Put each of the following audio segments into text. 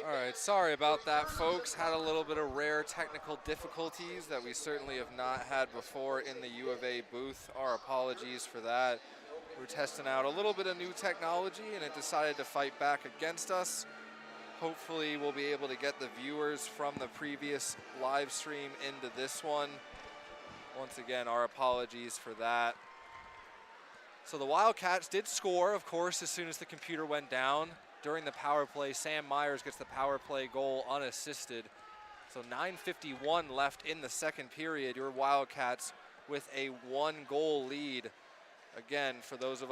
All right, sorry about that, folks. Had a little bit of rare technical difficulties that we certainly have not had before in the U of A booth. Our apologies for that. We're testing out a little bit of new technology, and it decided to fight back against us. Hopefully, we'll be able to get the viewers from the previous live stream into this one. Once again, our apologies for that. So the Wildcats did score, of course, as soon as the computer went down. During the power play, Sam Myers gets the power play goal unassisted. So 9:51 left in the second period. Your Wildcats with a 1-goal lead. Again, for those of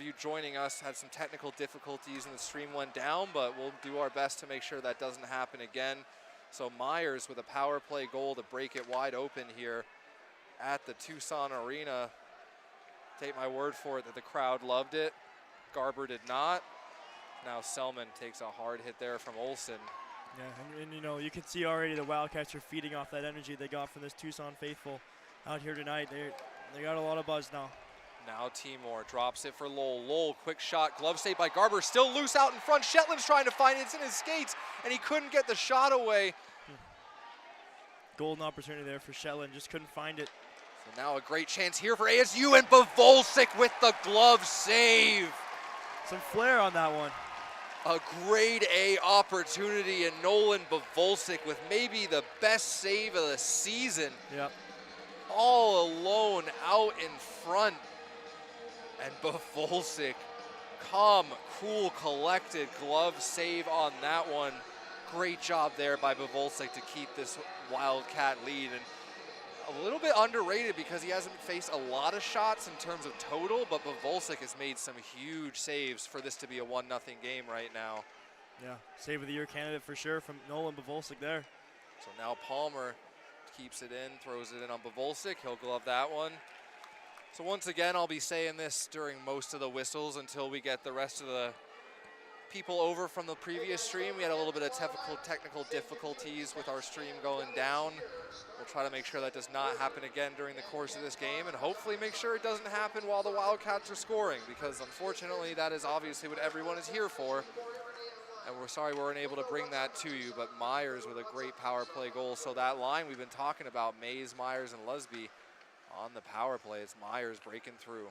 you joining us, had some technical difficulties and the stream went down, but we'll do our best to make sure that doesn't happen again. So Myers with a power play goal to break it wide open here at the Tucson Arena. Take my word for it that the crowd loved it. Garber did not. Now Selman takes a hard hit there from Olsen. Yeah, and you know, you can see already the Wildcats are feeding off that energy they got from this Tucson faithful out here tonight. They got a lot of buzz now. Now Timor drops it for Lowell. Lowell, quick shot, glove save by Garber, still loose out in front. Shetland's trying to find it, it's in his skates, and he couldn't get the shot away. Golden opportunity there for Shetland, just couldn't find it. So now a great chance here for ASU, and Bavolsic with the glove save. Some flair on that one. A grade A opportunity, and Nolan Bavolsic with maybe the best save of the season. Yep. All alone out in front. And Bavolsic, calm, cool, collected glove save on that one. Great job there by Bavolsic to keep this Wildcat lead. And a little bit underrated because he hasn't faced a lot of shots in terms of total, but Bavolsic has made some huge saves for this to be a 1-0 game right now. Yeah, save of the year candidate for sure from Nolan Bavolsic there. So now Palmer keeps it in, throws it in on Bavolsic. He'll glove that one. So once again, I'll be saying this during most of the whistles until we get the rest of the people over from the previous stream. We had a little bit of technical difficulties with our stream going down. We'll try to make sure that does not happen again during the course of this game, and hopefully make sure it doesn't happen while the Wildcats are scoring, because unfortunately that is obviously what everyone is here for. And we're sorry we weren't able to bring that to you, but Myers with a great power play goal. So that line we've been talking about, Mays, Myers, and Lusby, on the power play, it's Myers breaking through.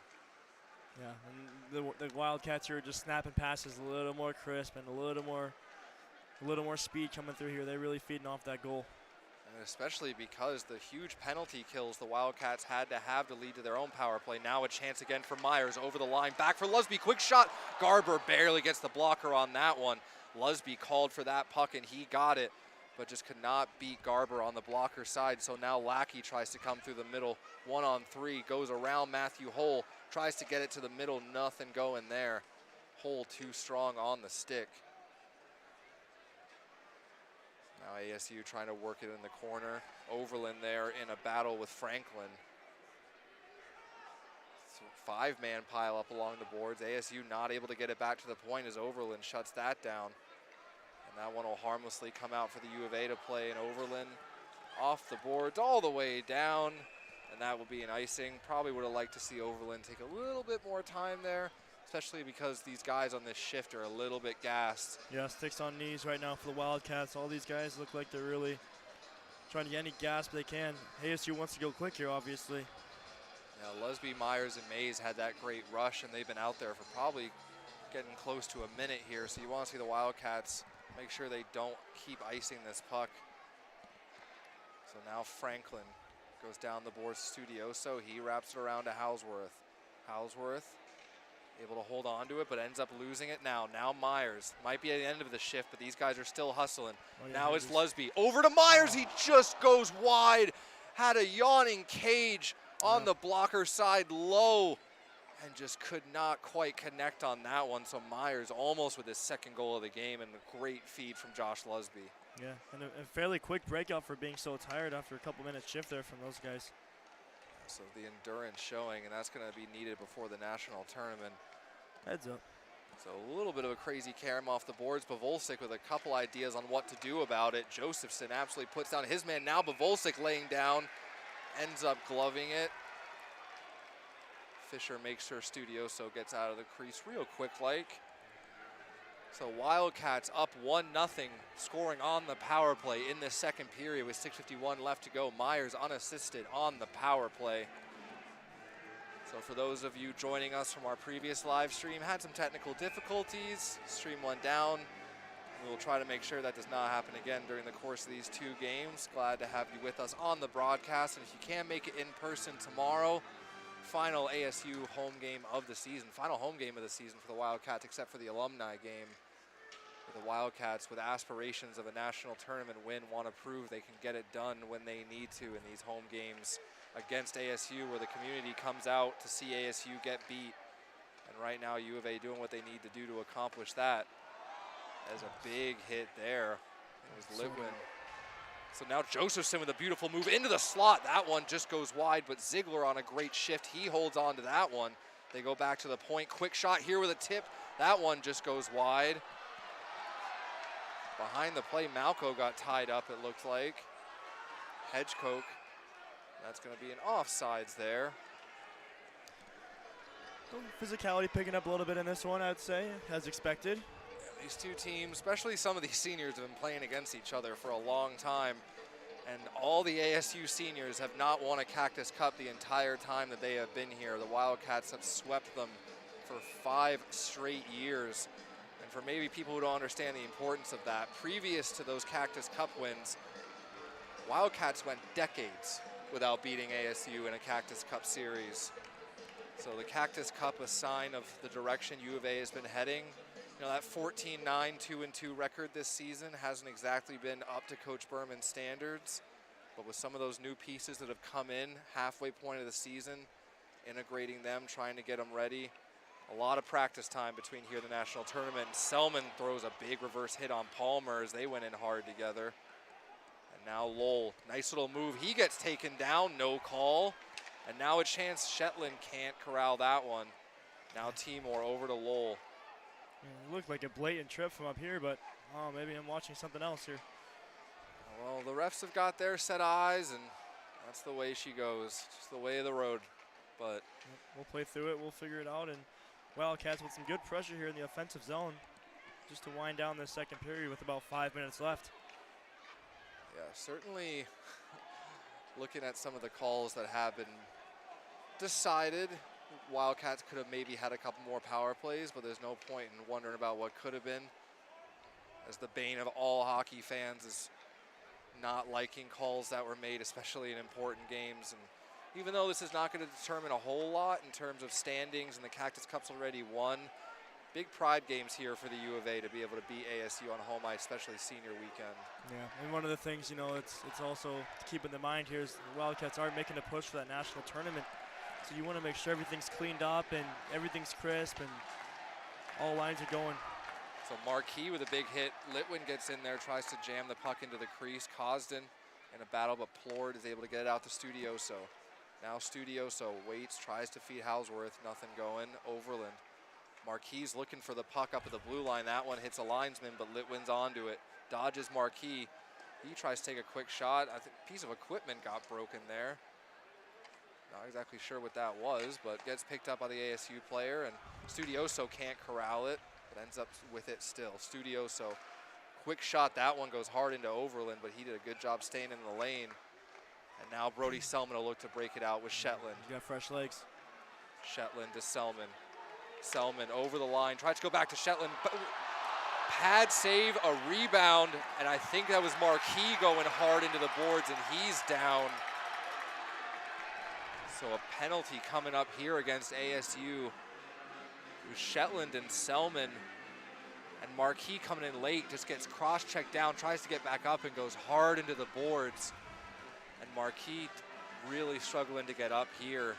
Yeah, and the Wildcats are just snapping passes a little more crisp and a little more speed coming through here. They're really feeding off that goal. And especially because the huge penalty kills the Wildcats had to have to lead to their own power play. Now a chance again for Myers over the line. Back for Lusby, quick shot. Garber barely gets the blocker on that one. Lusby called for that puck and he got it, but just could not beat Garber on the blocker side. So now Lackey tries to come through the middle. 1-on-3, goes around Matthew Hull, tries to get it to the middle, nothing going there. Hull too strong on the stick. Now ASU trying to work it in the corner. Overland there in a battle with Franklin. So 5-man pile up along the boards. ASU not able to get it back to the point as Overland shuts that down. And that one will harmlessly come out for the U of A to play, and Overland off the boards all the way down, and that will be an icing. Probably would have liked to see Overland take a little bit more time there, especially because these guys on this shift are a little bit gassed. Yeah, sticks on knees right now for the Wildcats. All these guys look like they're really trying to get any gasp they can. ASU wants to go quick here, obviously. Yeah, Lusby, Myers, and Mays had that great rush, and they've been out there for probably getting close to a minute here, so you want to see the Wildcats make sure they don't keep icing this puck. So now Franklin goes down the boards to Studioso. He wraps it around to Houseworth. Houseworth able to hold on to it, but ends up losing it now. Now Myers. Might be at the end of the shift, but these guys are still hustling. Oh, yeah, now it's Lusby. Over to Myers. He just goes wide. Had a yawning cage on the blocker side low, and just could not quite connect on that one. So Myers almost with his second goal of the game, and a great feed from Josh Lusby. Yeah, and a fairly quick breakout for being so tired after a couple minutes shift there from those guys. So the endurance showing, and that's going to be needed before the national tournament. Heads up. So a little bit of a crazy carom off the boards. Bavolsic with a couple ideas on what to do about it. Josephson absolutely puts down his man. Now Bavolsic laying down, ends up gloving it. Fisher makes sure Studioso gets out of the crease real quick like. So Wildcats up 1-0, scoring on the power play in the second period with 6:51 left to go. Myers unassisted on the power play. So for those of you joining us from our previous live stream, had some technical difficulties, stream went down. We will try to make sure that does not happen again during the course of these two games. Glad to have you with us on the broadcast, and if you can make it in person tomorrow, final ASU home game of the season, final home game of the season for the Wildcats, except for the alumni game. The Wildcats, with aspirations of a national tournament win, want to prove they can get it done when they need to in these home games against ASU, where the community comes out to see ASU get beat. And right now, U of A doing what they need to do to accomplish that. There's a big hit there. It was Litwin. So now Josephson with a beautiful move into the slot. That one just goes wide, but Ziegler on a great shift. He holds on to that one. They go back to the point. Quick shot here with a tip. That one just goes wide. Behind the play, Malco got tied up, it looked like. Hedgecoke. That's going to be an offsides there. Physicality picking up a little bit in this one, I'd say, as expected. Yeah, these two teams, especially some of these seniors, have been playing against each other for a long time. And all the ASU seniors have not won a Cactus Cup the entire time that they have been here. The Wildcats have swept them for 5 straight years. And for maybe people who don't understand the importance of that, previous to those Cactus Cup wins, Wildcats went decades without beating ASU in a Cactus Cup series. So the Cactus Cup, a sign of the direction U of A has been heading. You know, that 14-9, 2-2 record this season hasn't exactly been up to Coach Berman's standards, but with some of those new pieces that have come in halfway point of the season, integrating them, trying to get them ready, a lot of practice time between here and the national tournament. Selman throws a big reverse hit on Palmer as they went in hard together. And now Lowell, nice little move. He gets taken down, no call. And now a chance Shetland can't corral that one. Now Timor over to Lowell. Yeah, it looked like a blatant trip from up here, but oh, maybe I'm watching something else here. Well, the refs have got their set eyes, and that's the way she goes. Just the way of the road. But we'll play through it. We'll figure it out. And Wildcats with some good pressure here in the offensive zone just to wind down this second period with about 5 minutes left. Yeah, certainly looking at some of the calls that have been decided, Wildcats could have maybe had a couple more power plays, but there's no point in wondering about what could have been, as the bane of all hockey fans is not liking calls that were made, especially in important games. And even though this is not going to determine a whole lot in terms of standings, and the Cactus Cup's already won, big pride games here for the U of A to be able to beat ASU on home ice, especially senior weekend. Yeah, and one of the things, you know, it's also to keep in the mind here is the Wildcats are making a push for that national tournament. So you want to make sure everything's cleaned up and everything's crisp and all lines are going. So Marquis with a big hit. Litwin gets in there, tries to jam the puck into the crease. Cosden in a battle, but Plord is able to get it out to Studioso. Now Studioso waits, tries to feed Houseworth, nothing going. Overland. Marquis looking for the puck up at the blue line. That one hits a linesman, but Litwin's onto it. Dodges Marquis. He tries to take a quick shot. I think a piece of equipment got broken there. Not exactly sure what that was, but gets picked up by the ASU player, and Studioso can't corral it, but ends up with it still. Studioso, quick shot. That one goes hard into Overland, but he did a good job staying in the lane. And now Brody Selman will look to break it out with Shetland. You got fresh legs. Shetland to Selman. Selman over the line, tries to go back to Shetland. Pad save, a rebound, and I think that was Marquis going hard into the boards, and he's down. So a penalty coming up here against ASU. It was Shetland and Selman, and Marquis coming in late, just gets cross-checked down, tries to get back up and goes hard into the boards. And Marquis really struggling to get up here.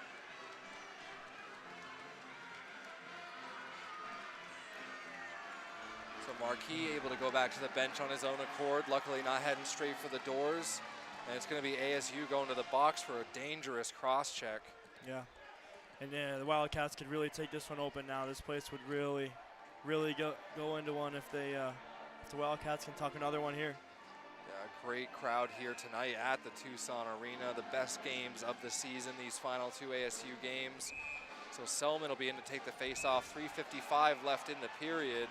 So Marquis able to go back to the bench on his own accord, luckily not heading straight for the doors. And it's going to be ASU going to the box for a dangerous cross-check. Yeah, and the Wildcats could really take this one open now. This place would really go into one if the Wildcats can tuck another one here. Yeah, great crowd here tonight at the Tucson Arena. The best games of the season, these final two ASU games. So Selman will be in to take the face-off. 3:55 left in the period.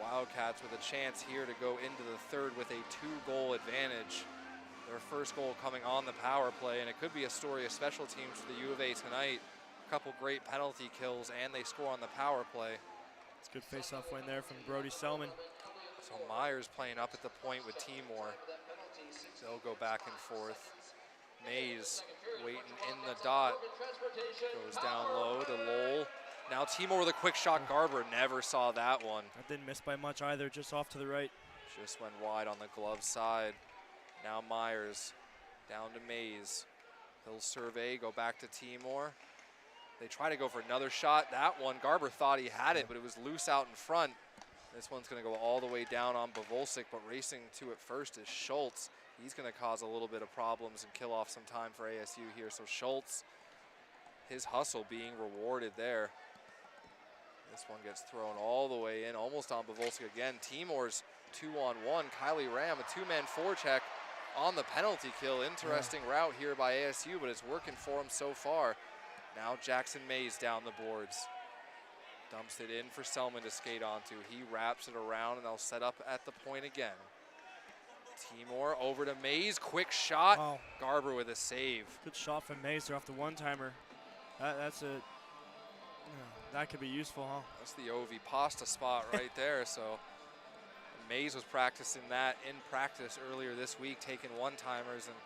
Wildcats with a chance here to go into the third with a 2-goal advantage. Their first goal coming on the power play, and it could be a story of special teams for the U of A tonight. A couple great penalty kills, and they score on the power play. It's a good face-off win there from Brody Selman. So Myers playing up at the point with Timor. They'll go back and forth. Mays waiting in the dot. Goes down low to Lowell. Now Timor with a quick shot. Garber never saw that one. That didn't miss by much either, just off to the right. Just went wide on the glove side. Now Myers down to Mays. He'll survey, go back to Timor. They try to go for another shot. That one, Garber thought he had it, but it was loose out in front. This one's going to go all the way down on Bavolsik, but racing to it first is Schultz. He's going to cause a little bit of problems and kill off some time for ASU here. So Schultz, his hustle being rewarded there. This one gets thrown all the way in, almost on Bavolsik again. Timor's 2-on-1. Kylie Ram, a 2-man forecheck on the penalty kill. Interesting route here by ASU, but it's working for him so far. Now Jackson Mays down the boards. Dumps it in for Selman to skate onto. He wraps it around, and they'll set up at the point again. Timor over to Mays, quick shot. Wow. Garber with a save. Good shot from Mays there off the one-timer. That could be useful, huh? That's the OV pasta spot right there. So Mays was practicing that in practice earlier this week, taking one-timers. And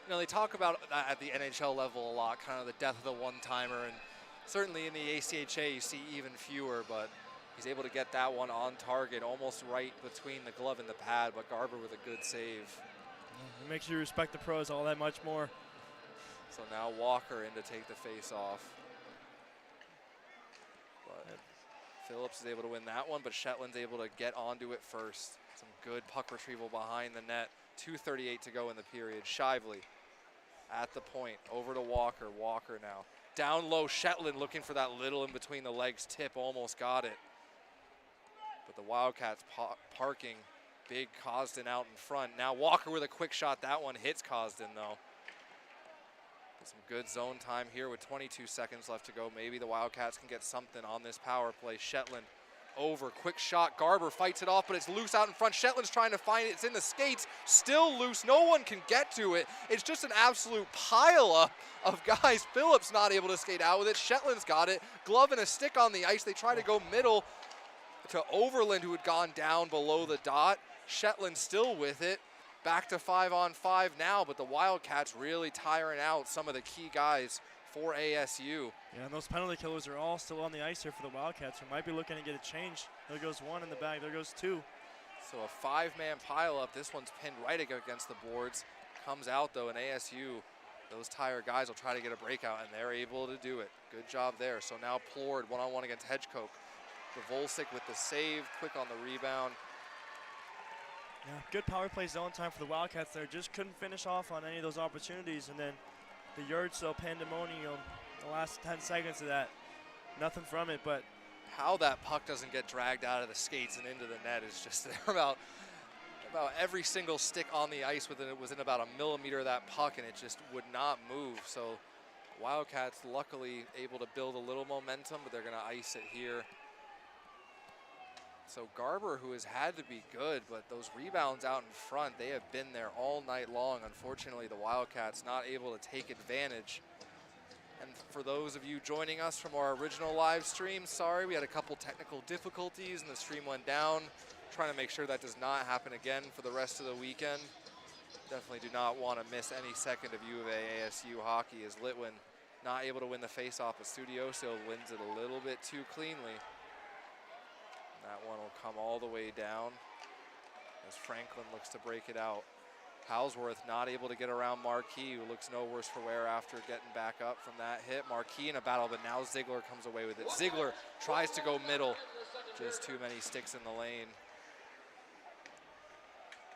you know, they talk about that at the NHL level a lot, kind of the death of the one-timer. And certainly in the ACHA, you see even fewer, but he's able to get that one on target, almost right between the glove and the pad, but Garber with a good save. It makes you respect the pros all that much more. So now Walker in to take the face off. But Phillips is able to win that one, but Shetland's able to get onto it first. Some good puck retrieval behind the net. 2:38 to go in the period. Shively at the point, over to Walker. Walker now. Down low, Shetland looking for that little in between the legs tip, almost got it. But the Wildcats parking big Cosden out in front. Now Walker with a quick shot. That one hits Cosden though. Some good zone time here with 22 seconds left to go. Maybe the Wildcats can get something on this power play. Shetland over, quick shot. Garber fights it off, but it's loose out in front. Shetland's trying to find it. It's in the skates, still loose. No one can get to it. It's just an absolute pile-up of guys. Phillips not able to skate out with it. Shetland's got it. Glove and a stick on the ice. They try to go middle to Overland, who had gone down below the dot. Shetland still with it. Back to 5-on-5 now, but the Wildcats really tiring out some of the key guys for ASU. Yeah, and those penalty killers are all still on the ice here for the Wildcats. We might be looking to get a change. There goes one in the bag, there goes two. So a 5-man pileup. This one's pinned right against the boards. Comes out though, and ASU, those tired guys will try to get a breakout, and they're able to do it. Good job there. So now Plord one-on-one against Hedgecoke. Volsik with the save, quick on the rebound. Yeah, good power play zone time for the Wildcats there. Just couldn't finish off on any of those opportunities, and then the yard sale pandemonium, the last 10 seconds of that, nothing from it. But how that puck doesn't get dragged out of the skates and into the net is just there. About every single stick on the ice was in about a millimeter of that puck, and it just would not move. So Wildcats luckily able to build a little momentum, but they're going to ice it here. So Garber, who has had to be good, but those rebounds out in front, they have been there all night long. Unfortunately, the Wildcats not able to take advantage. And for those of you joining us from our original live stream, sorry, we had a couple technical difficulties and the stream went down. Trying to make sure that does not happen again for the rest of the weekend. Definitely do not want to miss any second of U of A ASU hockey, as Litwin not able to win the face-off, but Studioso wins it a little bit too cleanly. That one will come all the way down as Franklin looks to break it out. Halsworth not able to get around Marquis, who looks no worse for wear after getting back up from that hit. Marquis in a battle, but now Ziegler comes away with it. Ziegler tries to go middle. Just too many sticks in the lane.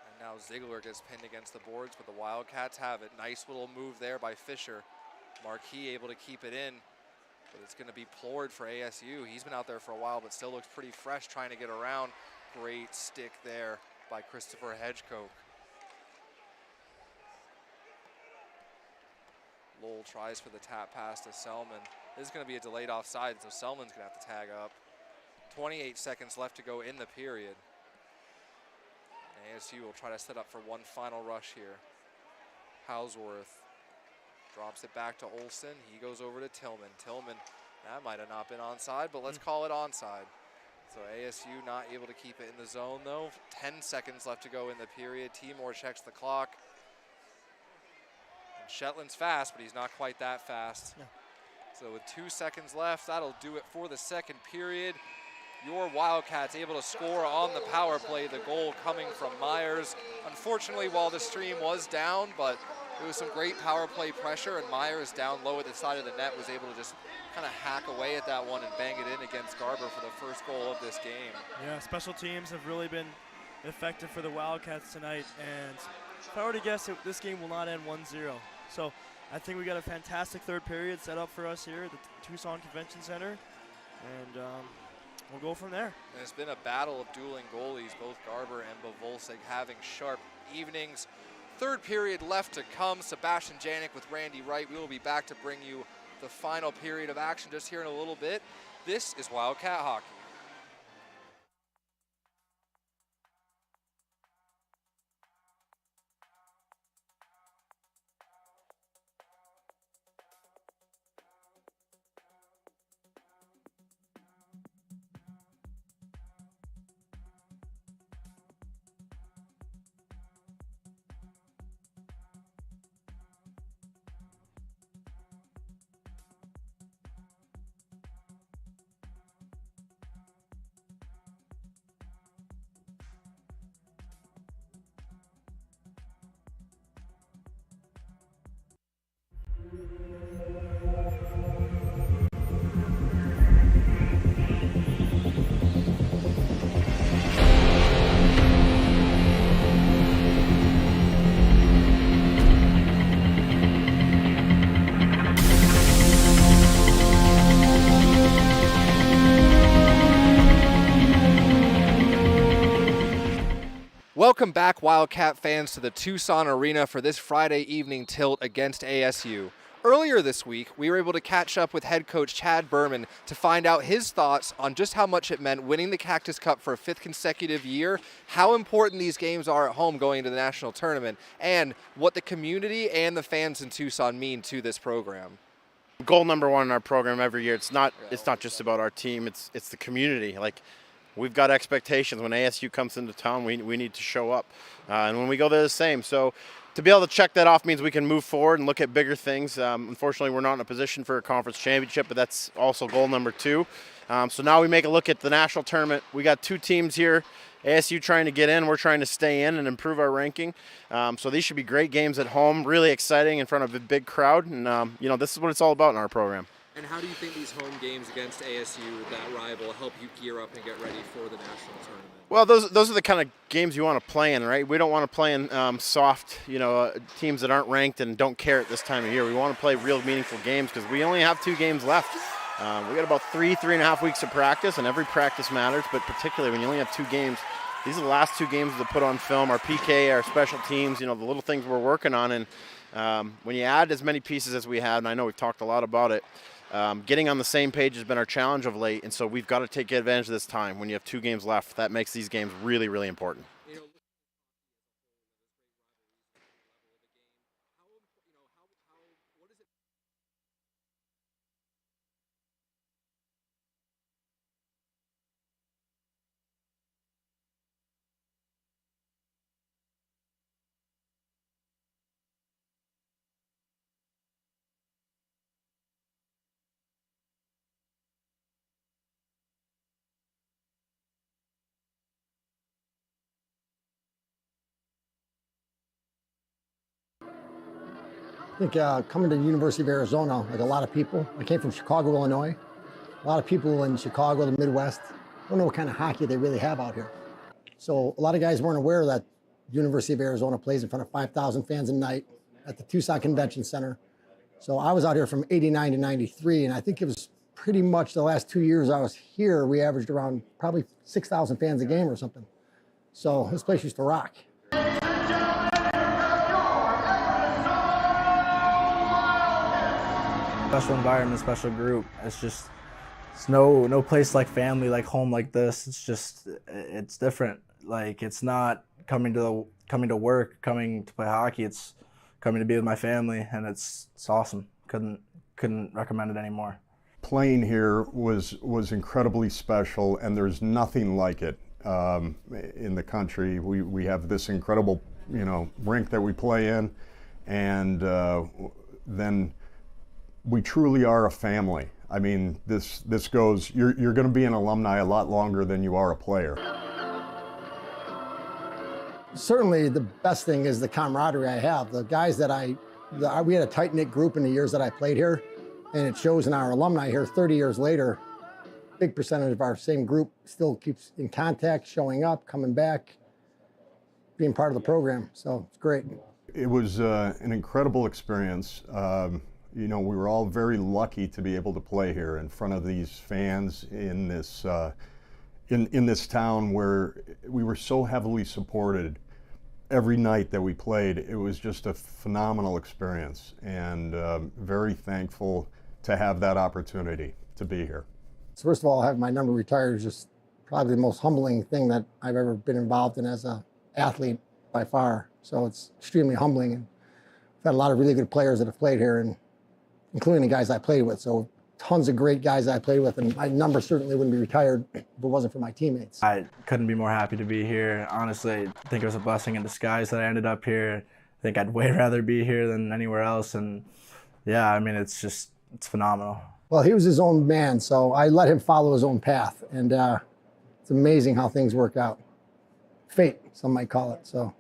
And now Ziegler gets pinned against the boards, but the Wildcats have it. Nice little move there by Fisher. Marquis able to keep it in. But it's going to be Plord for ASU. He's been out there for a while, but still looks pretty fresh trying to get around. Great stick there by Christopher Hedgecoke. Lowell tries for the tap pass to Selman. This is going to be a delayed offside, so Selman's going to have to tag up. 28 seconds left to go in the period. ASU will try to set up for one final rush here. Hausworth drops it back to Olsen. He goes over to Tillman. Tillman, that might have not been onside, but let's call it onside. So ASU not able to keep it in the zone though. 10 seconds left to go in the period. Timor checks the clock. And Shetland's fast, but he's not quite that fast. Yeah. So with 2 seconds left, that'll do it for the second period. Your Wildcats able to score on the power play, the goal coming from Myers. Unfortunately, while the stream was down, but it was some great power play pressure, and Myers down low at the side of the net was able to just kind of hack away at that one and bang it in against Garber for the first goal of this game. Yeah, special teams have really been effective for the Wildcats tonight, and if I were to guess, this game will not end 1-0. So I think we got a fantastic third period set up for us here at the Tucson Convention Center, and we'll go from there. And it's been a battle of dueling goalies, both Garber and Bovolsig having sharp evenings. Third period left to come. Sebastian Janik with Randy Wright. We will be back to bring you the final period of action just here in a little bit. This is Wildcat Hockey. Welcome back, Wildcat fans, to the Tucson Arena for this Friday evening tilt against ASU. Earlier this week, we were able to catch up with head coach Chad Berman to find out his thoughts on just how much it meant winning the Cactus Cup for a 5th consecutive year, how important these games are at home going into the national tournament, and what the community and the fans in Tucson mean to this program. Goal number one in our program every year, it's not just about our team, it's the community. Like, we've got expectations. When ASU comes into town, we need to show up. And when we go there, the same. So to be able to check that off means we can move forward and look at bigger things. Unfortunately, we're not in a position for a conference championship, but that's also goal number 2. So now we make a look at the national tournament. We got 2 teams here. ASU trying to get in, we're trying to stay in and improve our ranking. So these should be great games at home, really exciting in front of a big crowd. And, this is what it's all about in our program. And how do you think these home games against ASU, that rival, help you gear up and get ready for the national tournament? Well, those are the kind of games you want to play in, right? We don't want to play in soft, teams that aren't ranked and don't care at this time of year. We want to play real meaningful games because we only have 2 games left. We got about 3.5 weeks of practice, and every practice matters, but particularly when you only have 2 games. These are the last 2 games to put on film, our PK, our special teams, the little things we're working on. And when you add as many pieces as we have, and I know we've talked a lot about it, getting on the same page has been our challenge of late, and so we've got to take advantage of this time. When you have 2 games left, that makes these games really, really important. I think coming to the University of Arizona, like a lot of people, I came from Chicago, Illinois. A lot of people in Chicago, the Midwest, don't know what kind of hockey they really have out here. So a lot of guys weren't aware that University of Arizona plays in front of 5,000 fans a night at the Tucson Convention Center. So I was out here from '89 to '93, and I think it was pretty much the last 2 years I was here, we averaged around probably 6,000 fans a game or something. So this place used to rock. Special environment, special group. It's just It's no place like family, like home like this. It's just it's different. Like it's not coming to work, coming to play hockey. It's coming to be with my family, and it's awesome. Couldn't recommend it anymore. Playing here was incredibly special, and there's nothing like it in the country. We have this incredible, rink that we play in, and then we truly are a family. I mean, this goes. You're going to be an alumni a lot longer than you are a player. Certainly, the best thing is the camaraderie I have. The guys we had a tight-knit group in the years that I played here, and it shows in our alumni here 30 years later. Big percentage of our same group still keeps in contact, showing up, coming back, being part of the program. So it's great. It was an incredible experience. We were all very lucky to be able to play here in front of these fans in this in this town where we were so heavily supported. Every night that we played, it was just a phenomenal experience, and very thankful to have that opportunity to be here. So first of all, having my number retired is just probably the most humbling thing that I've ever been involved in as an athlete by far. So it's extremely humbling. And I've had a lot of really good players that have played here, and including the guys I played with. So tons of great guys I played with, and my number certainly wouldn't be retired if it wasn't for my teammates. I couldn't be more happy to be here. Honestly, I think it was a blessing in disguise that I ended up here. I think I'd way rather be here than anywhere else. And yeah, I mean, it's phenomenal. Well, he was his own man, so I let him follow his own path. And it's amazing how things work out. Fate, some might call it. So.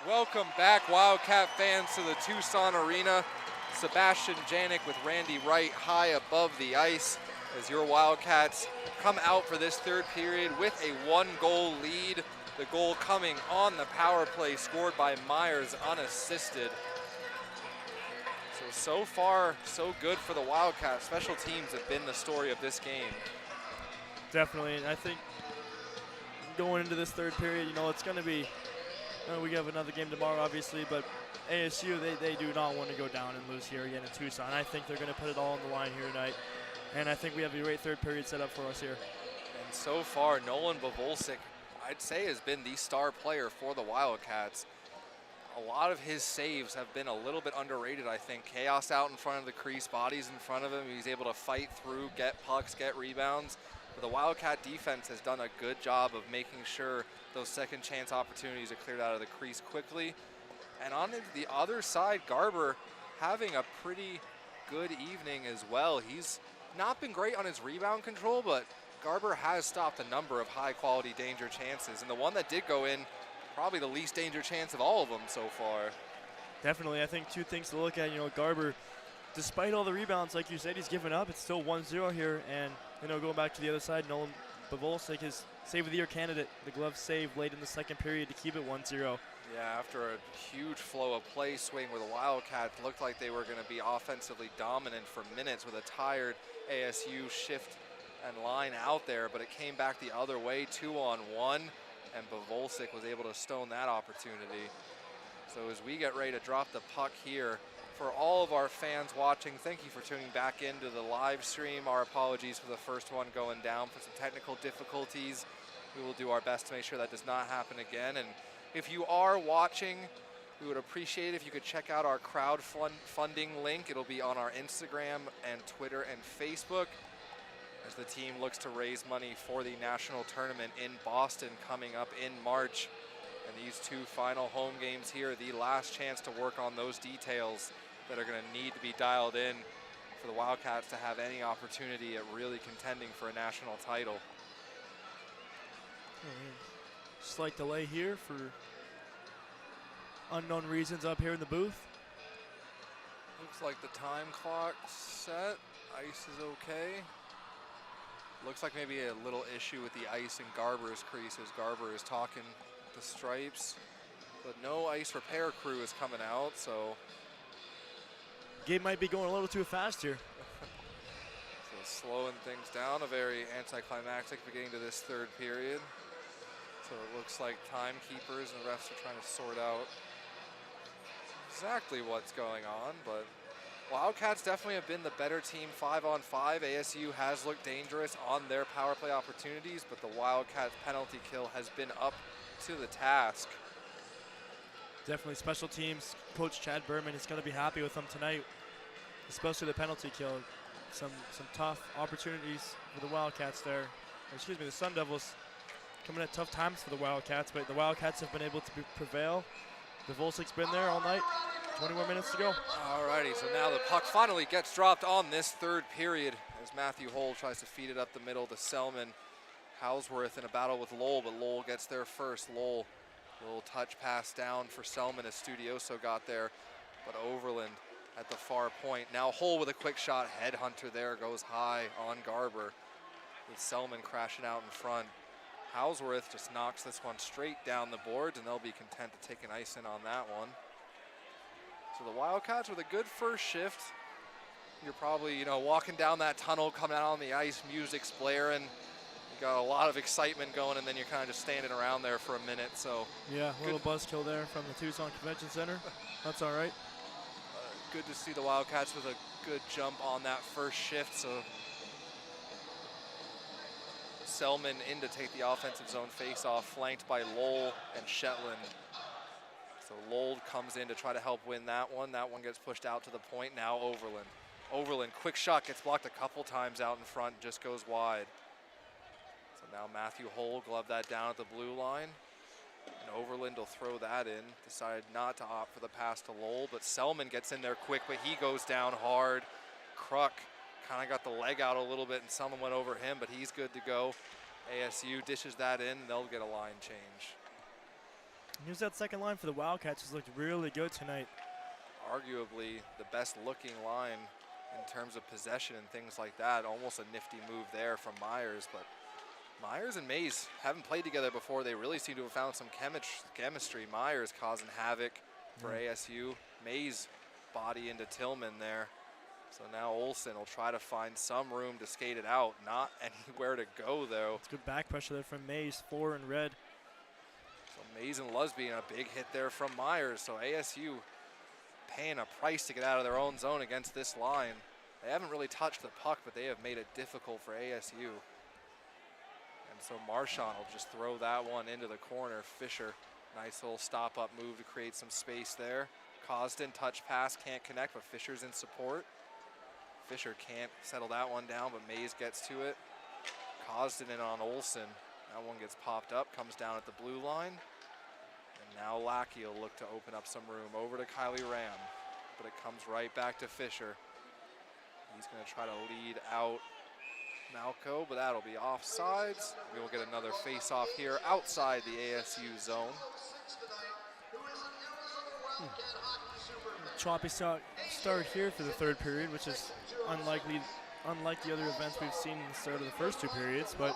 Welcome back, Wildcat fans, to the Tucson Arena. Sebastian Janik with Randy Wright high above the ice as your Wildcats come out for this third period with a 1-goal lead. The goal coming on the power play, scored by Myers unassisted. So far, so good for the Wildcats. Special teams have been the story of this game. Definitely, and I think going into this third period, it's going to be, we have another game tomorrow, obviously, but ASU, they do not want to go down and lose here again in Tucson. I think they're going to put it all on the line here tonight, and I think we have a great third period set up for us here. And so far, Nolan Bavolsik, I'd say, has been the star player for the Wildcats. A lot of his saves have been a little bit underrated, I think. Chaos out in front of the crease, bodies in front of him. He's able to fight through, get pucks, get rebounds. But the Wildcat defense has done a good job of making sure those second chance opportunities are cleared out of the crease quickly. And on the other side, Garber having a pretty good evening as well. He's not been great on his rebound control, but Garber has stopped a number of high-quality danger chances. And the one that did go in, probably the least danger chance of all of them so far. Definitely, I think two things to look at. Garber, despite all the rebounds, like you said, he's given up. It's still 1-0 here, and going back to the other side, Nolan Bavolsik, his save of the year candidate, the glove save late in the second period to keep it 1-0. Yeah, after a huge flow of play swing where the Wildcats looked like they were going to be offensively dominant for minutes with a tired ASU shift and line out there, but it came back the other way, 2-on-1. And Bavolsik was able to stone that opportunity. So as we get ready to drop the puck here, for all of our fans watching, thank you for tuning back into the live stream. Our apologies for the first one going down for some technical difficulties. We will do our best to make sure that does not happen again. And if you are watching, we would appreciate if you could check out our crowdfunding link. It'll be on our Instagram and Twitter and Facebook, as the team looks to raise money for the national tournament in Boston coming up in March. And these two final home games here, the last chance to work on those details that are going to need to be dialed in for the Wildcats to have any opportunity at really contending for a national title. Slight delay here for unknown reasons up here in the booth. Looks like the time clock's set. Ice is okay. Looks like maybe a little issue with the ice in Garber's crease as Garber is talking the stripes. But no ice repair crew is coming out, so. Game might be going a little too fast here. So slowing things down, a very anticlimactic beginning to this third period. So it looks like timekeepers and the refs are trying to sort out exactly what's going on, but Wildcats definitely have been the better team 5-on-5. ASU has looked dangerous on their power play opportunities, but the Wildcats penalty kill has been up to the task. Definitely special teams. Coach Chad Berman is going to be happy with them tonight, especially the penalty kill. Some tough opportunities for the Wildcats there. Excuse me, the Sun Devils coming at tough times for the Wildcats, but the Wildcats have been able to prevail. The Volsik's been there all night. 20 more minutes to go. Alrighty, so now the puck finally gets dropped on this third period as Matthew Hull tries to feed it up the middle to Selman. Houseworth in a battle with Lowell, but Lowell gets there first. Lowell, a little touch pass down for Selman as Studioso got there, but Overland at the far point. Now Hull with a quick shot. Headhunter there goes high on Garber with Selman crashing out in front. Houseworth just knocks this one straight down the boards, and they'll be content to take an ice in on that one. So the Wildcats with a good first shift. You're probably, walking down that tunnel, coming out on the ice, music's blaring. You got a lot of excitement going, and then you're kind of just standing around there for a minute. So yeah, a little buzzkill there from the Tucson Convention Center. That's all right. Good to see the Wildcats with a good jump on that first shift. So Selman in to take the offensive zone face-off, flanked by Lowell and Shetland. So Lowell comes in to try to help win that one. That one gets pushed out to the point. Now Overland. Overland, quick shot, gets blocked a couple times out in front, just goes wide. So now Matthew Hull gloved that down at the blue line. And Overland will throw that in. Decided not to opt for the pass to Lowell, but Selman gets in there quick, but he goes down hard. Kruk kind of got the leg out a little bit, and Selman went over him, but he's good to go. ASU dishes that in, and they'll get a line change. Here's that second line for the Wildcats has looked really good tonight. Arguably the best looking line in terms of possession and things like that. Almost a nifty move there from Myers, but Myers and Mays haven't played together before. They really seem to have found some chemistry. Myers causing havoc for ASU. Mays body into Tillman there. So now Olsen will try to find some room to skate it out. Not anywhere to go, though. It's good back pressure there from Mays, 4 in red. So Mays and Lusby, and a big hit there from Myers. So ASU paying a price to get out of their own zone against this line. They haven't really touched the puck, but they have made it difficult for ASU. And so Marchand will just throw that one into the corner. Fisher, nice little stop-up move to create some space there. Cosden, touch pass, can't connect, but Fisher's in support. Fisher can't settle that one down, but Mays gets to it. Cosden in on Olsen. That one gets popped up, comes down at the blue line. And now Lackey will look to open up some room over to Kylie Ram, but it comes right back to Fisher. He's going to try to lead out Malco, but that'll be offsides. We will get another face-off here outside the ASU zone. Choppy start here for the third period, which is unlike the other events we've seen in the start of the first two periods, but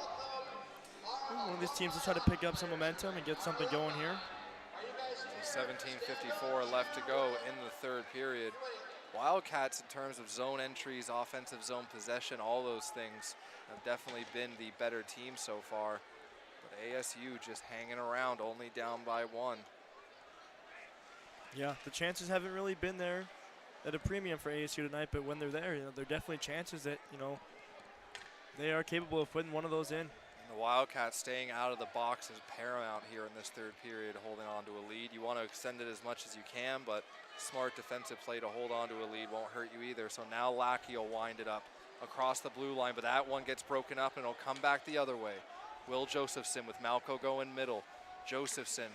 one of these teams will try to pick up some momentum and get something going here. 17:54 left to go in the third period. Wildcats, in terms of zone entries, offensive zone possession, all those things have definitely been the better team so far. But ASU just hanging around, only down by 1. Yeah, the chances haven't really been there at a premium for ASU tonight, but when they're there, they're definitely chances that, they are capable of putting one of those in. And the Wildcats staying out of the box is paramount here in this third period, holding on to a lead. You want to extend it as much as you can, but smart defensive play to hold on to a lead won't hurt you either. So now Lackey will wind it up across the blue line, but that one gets broken up and it'll come back the other way. Will Josephson with Malco going middle. Josephson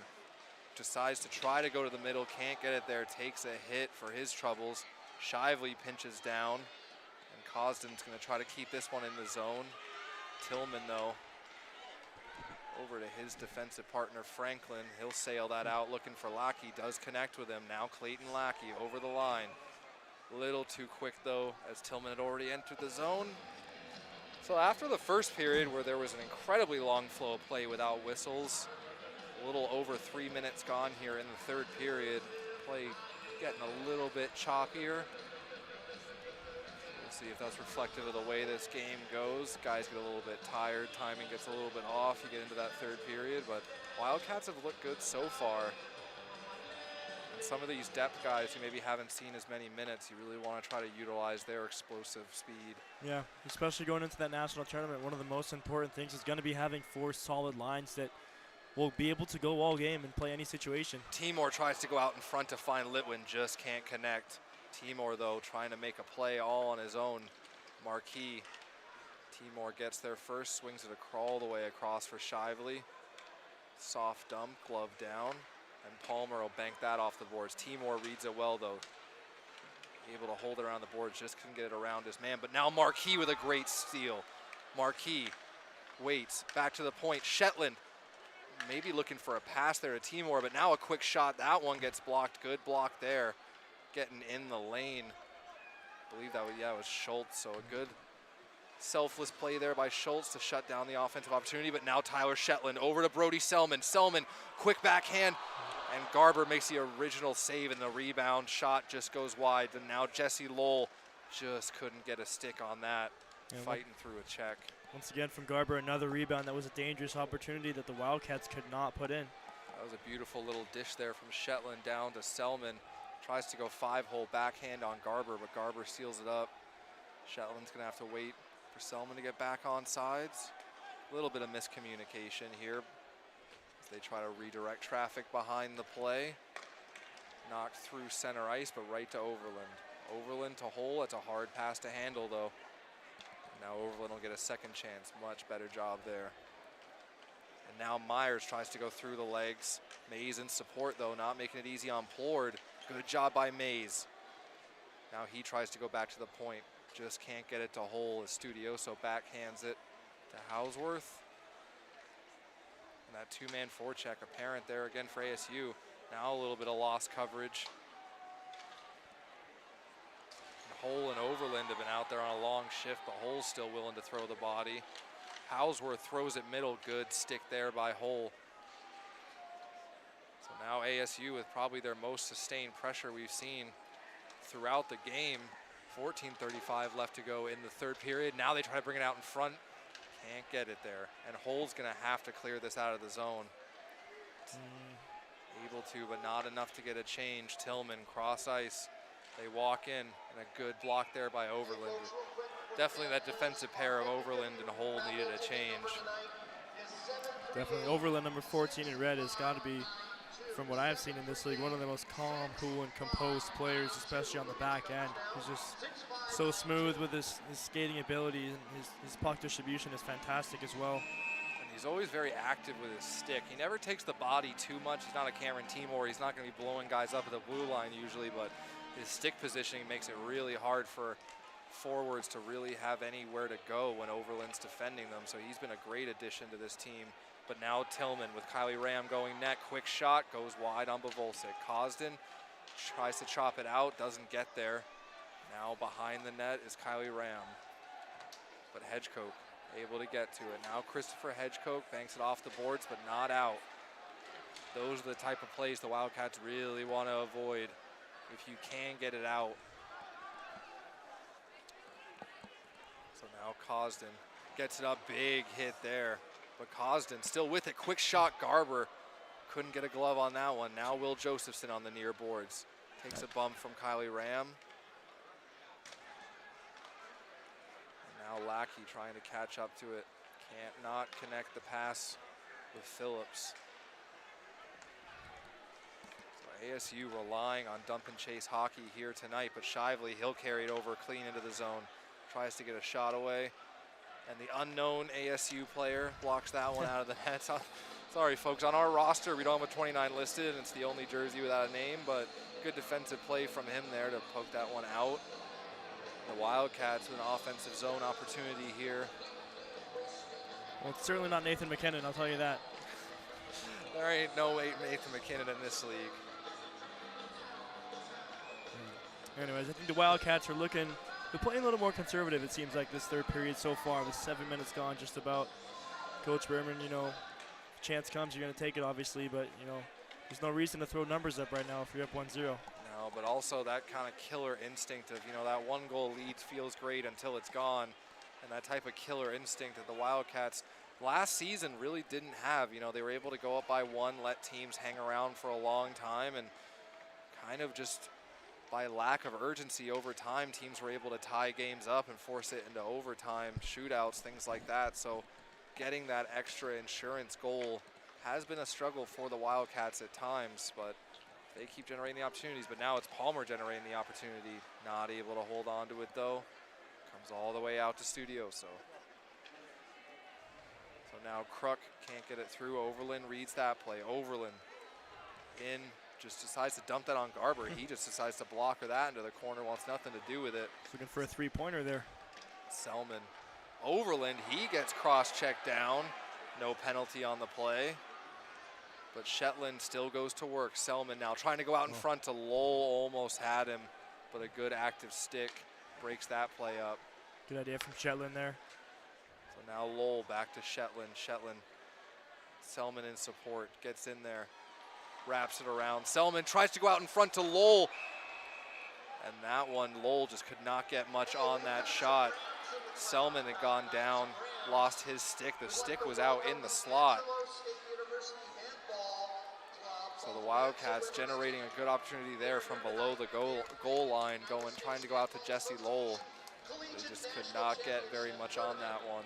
decides to try to go to the middle, can't get it there, takes a hit for his troubles. Shively pinches down, and Cosden's going to try to keep this one in the zone. Tillman, though, over to his defensive partner, Franklin. He'll sail that out looking for Lackey, does connect with him. Now Clayton Lackey over the line. A little too quick, though, as Tillman had already entered the zone. So after the first period, where there was an incredibly long flow of play without whistles, a little over 3 minutes gone here in the third period. Play getting a little bit choppier. We'll see if that's reflective of the way this game goes. Guys get a little bit tired, timing gets a little bit off. You get into that third period, but Wildcats have looked good so far. And some of these depth guys who maybe haven't seen as many minutes, you really want to try to utilize their explosive speed. Yeah, especially going into that national tournament, one of the most important things is going to be having 4 solid lines that will be able to go all game and play any situation. Timor tries to go out in front to find Litwin, just can't connect. Timor, though, trying to make a play all on his own. Marquis. Timor gets there first, swings it all the way across for Shively. Soft dump, glove down, and Palmer will bank that off the boards. Timor reads it well, though. Able to hold it around the boards, just couldn't get it around his man. But now Marquis with a great steal. Marquis waits, back to the point. Shetland maybe looking for a pass there to Timor, but now a quick shot. That one gets blocked. Good block there. Getting in the lane. I believe that was, it was Schultz. So a good selfless play there by Schultz to shut down the offensive opportunity. But now Tyler Shetland over to Brody Selman. Selman, quick backhand. And Garber makes the original save, and the rebound shot just goes wide. And now Jesse Lowell just couldn't get a stick on that. Fighting through a check. Once again from Garber, another rebound. That was a dangerous opportunity that the Wildcats could not put in. That was a beautiful little dish there from Shetland down to Selman. Tries to go 5-hole backhand on Garber, but Garber seals it up. Shetland's gonna have to wait for Selman to get back on sides. A little bit of miscommunication here as they try to redirect traffic behind the play. Knocked through center ice, but right to Overland. Overland to hole, it's a hard pass to handle though. Now Overland will get a second chance. Much better job there. And now Myers tries to go through the legs. Mays in support though, not making it easy on Plord. Good job by Mays. Now he tries to go back to the point. Just can't get it to hole as Studioso backhands it to Hausworth. And that two-man forecheck apparent there again for ASU. Now a little bit of lost coverage. Hole and Overland have been out there on a long shift, but Hole's still willing to throw the body. Housworth throws it middle, good stick there by Hole. So now ASU with probably their most sustained pressure we've seen throughout the game. 14:35 left to go in the third period. Now they try to bring it out in front. Can't get it there. And Hole's gonna have to clear this out of the zone. Able to, but not enough to get a change. Tillman, cross ice. They walk in, and a good block there by Overland. Definitely that defensive pair of Overland and Hole needed a change. Definitely. Overland, number 14 in red, has got to be, from what I've seen in this league, one of the most calm, cool, and composed players, especially on the back end. He's just so smooth with his skating ability, and his puck distribution is fantastic as well. And he's always very active with his stick. He never takes the body too much. He's not a Cameron Timor. He's not going to be blowing guys up at the blue line usually, but his stick positioning makes it really hard for forwards to really have anywhere to go when Overland's defending them. So he's been a great addition to this team. But now Tillman with Kylie Ram going net. Quick shot, goes wide on Bavolsic. Cosden tries to chop it out, doesn't get there. Now behind the net is Kylie Ram. But Hedgecote able to get to it. Now Christopher Hedgecote banks it off the boards, but not out. Those are the type of plays the Wildcats really want to avoid if you can get it out. So now Cosden gets it up, big hit there. But Cosden still with it, quick shot, Garber. Couldn't get a glove on that one. Now Will Josephson on the near boards. Takes a bump from Kylie Ram. And now Lackey trying to catch up to it. Can't not connect the pass with Phillips. ASU relying on dump and chase hockey here tonight, but Shively, he'll carry it over clean into the zone. Tries to get a shot away, and the unknown ASU player blocks that one out of the net. Sorry, folks, on our roster, we don't have a 29 listed, and it's the only jersey without a name, but good defensive play from him there to poke that one out. The Wildcats with an offensive zone opportunity here. Well, it's certainly not Nathan McKinnon, I'll tell you that. There ain't no Nathan McKinnon in this league. Anyways, I think the Wildcats are looking, they're playing a little more conservative, it seems like, this third period so far, with 7 minutes gone just about. Coach Berman, you know, if chance comes, you're going to take it, obviously, but, you know, there's no reason to throw numbers up right now if you're up 1-0. No, but also that kind of killer instinct of, you know, that one goal lead feels great until it's gone, and that type of killer instinct that the Wildcats last season really didn't have. You know, they were able to go up by one, let teams hang around for a long time, and kind of just by lack of urgency over time, teams were able to tie games up and force it into overtime, shootouts, things like that. So getting that extra insurance goal has been a struggle for the Wildcats at times, but they keep generating the opportunities. But now it's Palmer generating the opportunity. Not able to hold on to it though. Comes all the way out to Studioso. So now Kruk can't get it through. Overland reads that play. Overland in, just decides to dump that on Garber. He just decides to block her that into the corner, wants nothing to do with it. He's looking for a three-pointer there. Selman. Overland, he gets cross-checked down. No penalty on the play. But Shetland still goes to work. Selman now trying to go out in front to Lowell, almost had him, but a good active stick breaks that play up. Good idea from Shetland there. So now Lowell back to Shetland. Shetland, Selman in support, gets in there. Wraps it around. Selman tries to go out in front to Lowell. And that one, Lowell just could not get much on that shot. Selman had gone down, lost his stick. The stick was out in the slot. So the Wildcats generating a good opportunity there from below the goal line, trying to go out to Jesse Lowell. They just could not get very much on that one.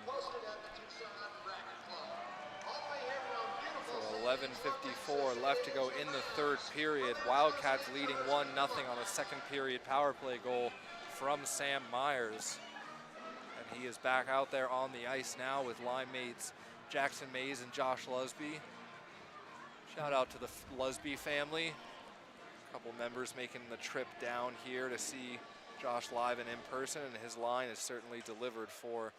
11:54 left to go in the third period. Wildcats leading 1-0 on a second period power play goal from Sam Myers. And he is back out there on the ice now with line mates Jackson Mays and Josh Lusby. Shout out to the Lusby family. A couple members making the trip down here to see Josh live and in person, and his line is certainly delivered for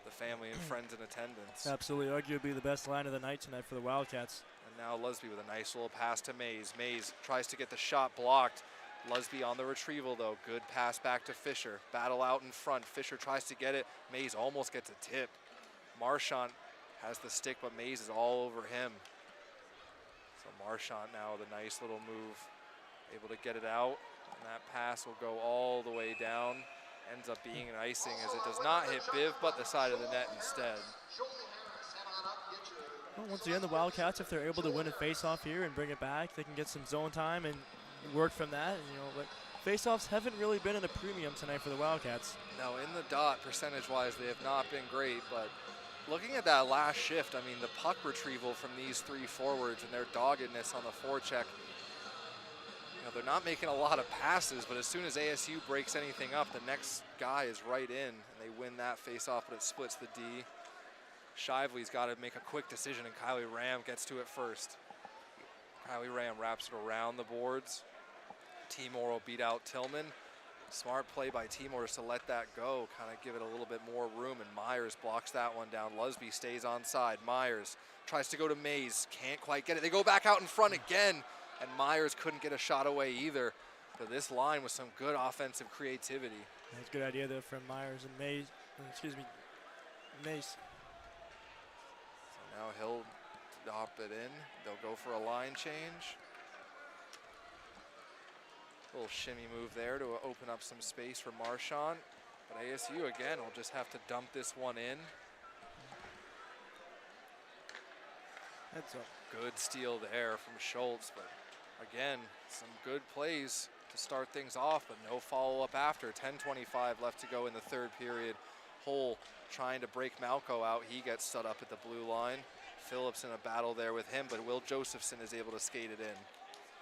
the family and friends in attendance. Absolutely, arguably the best line of the night tonight for the Wildcats. And now Lusby with a nice little pass to Mays. Mays tries to get the shot blocked. Lusby on the retrieval though. Good pass back to Fisher. Battle out in front. Fisher tries to get it. Mays almost gets a tip. Marchant has the stick, but Mays is all over him. So Marchant now with a nice little move. Able to get it out. And that pass will go all the way down. Ends up being an icing as it does not hit Biv, but the side of the net instead. Well, once again, the Wildcats, if they're able to win a face-off here and bring it back, they can get some zone time and work from that. And, but face-offs haven't really been in a premium tonight for the Wildcats. No, in the dot, percentage-wise, they have not been great, but looking at that last shift, I mean, the puck retrieval from these three forwards and their doggedness on the forecheck, they're not making a lot of passes, but as soon as ASU breaks anything up, the next guy is right in, and they win that face-off, but it splits the D. Shively's got to make a quick decision, and Kylie Ram gets to it first. Kylie Ram wraps it around the boards. Timor will beat out Tillman. Smart play by Timor is to let that go, kind of give it a little bit more room, and Myers blocks that one down. Lusby stays onside. Myers tries to go to Mays, can't quite get it. They go back out in front again, and Myers couldn't get a shot away either. But this line with some good offensive creativity. That's a good idea there from Myers and Mays. Mace. So now he'll drop it in. They'll go for a line change. Little shimmy move there to open up some space for Marchant. But ASU again will just have to dump this one in. That's a Good steal there from Schultz, but again, some good plays to start things off, but no follow-up after. 10:25 left to go in the third period. Hull trying to break Malco out. He gets set up at the blue line. Phillips in a battle there with him, but Will Josephson is able to skate it in.